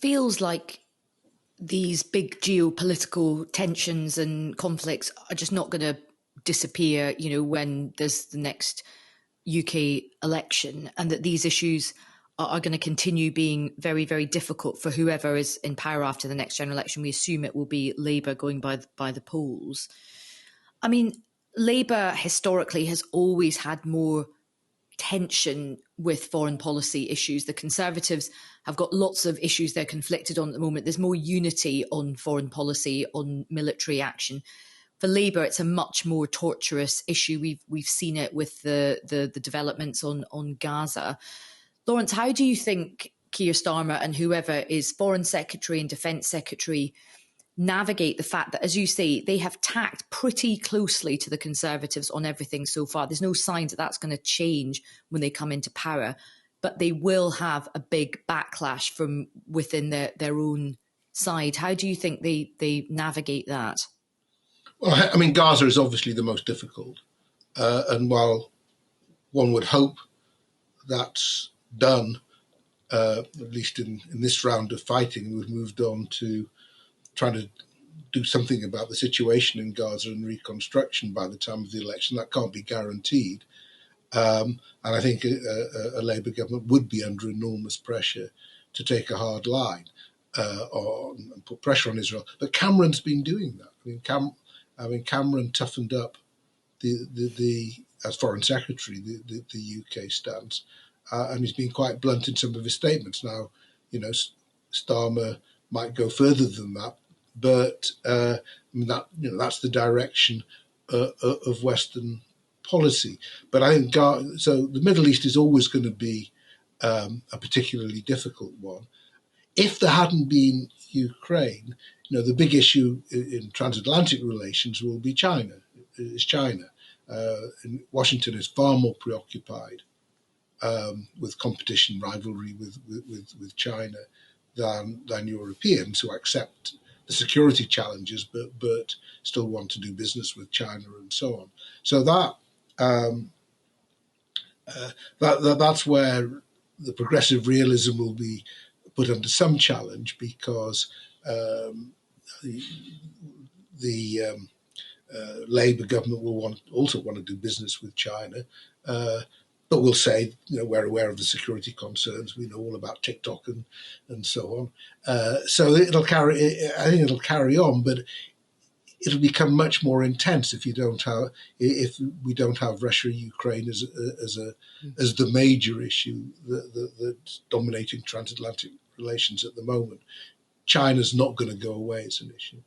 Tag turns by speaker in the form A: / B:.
A: feels like these big geopolitical tensions and conflicts are just not going to disappear, when there's the next UK election, and that these issues are going to continue being very, very difficult for whoever is in power after the next general election. We assume it will be Labour going by the polls. I mean, Labour historically has always had more tension with foreign policy issues. The Conservatives have got lots of issues they're conflicted on at the moment. There's more unity on foreign policy, on military action. For Labour, it's a much more torturous issue. We've seen it with the developments on Gaza. Lawrence, how do you think Keir Starmer and whoever is Foreign Secretary and Defence Secretary navigate the fact that, as you say, they have tacked pretty closely to the Conservatives on everything so far? There's no signs that that's going to change when they come into power, but they will have a big backlash from within their own side. How do you think they navigate that?
B: Well, I mean, Gaza is obviously the most difficult. And while one would hope that's done, at least in this round of fighting, we've moved on to trying to do something about the situation in Gaza and reconstruction by the time of the election. That can't be guaranteed. And I think a Labour government would be under enormous pressure to take a hard line and put pressure on Israel. But Cameron's been doing that. I mean, Cameron toughened up the as Foreign Secretary, the UK stance, and he's been quite blunt in some of his statements. Now, Starmer might go further than that, but that's the direction of Western policy. But I think so. The Middle East is always going to be a particularly difficult one. If there hadn't been Ukraine, the big issue in transatlantic relations will be China. And Washington is far more preoccupied with competition, rivalry with China than Europeans, who accept the security challenges but still want to do business with China and so on. So that's where the progressive realism will be put under some challenge, because the Labour government will also want to do business with China, but we'll say, we're aware of the security concerns. We know all about TikTok and so on. So it'll carry. I think it'll carry on, but it'll become much more intense if we don't have Russia Ukraine as the major issue that's dominating transatlantic relations at the moment. China's not going to go away as an issue.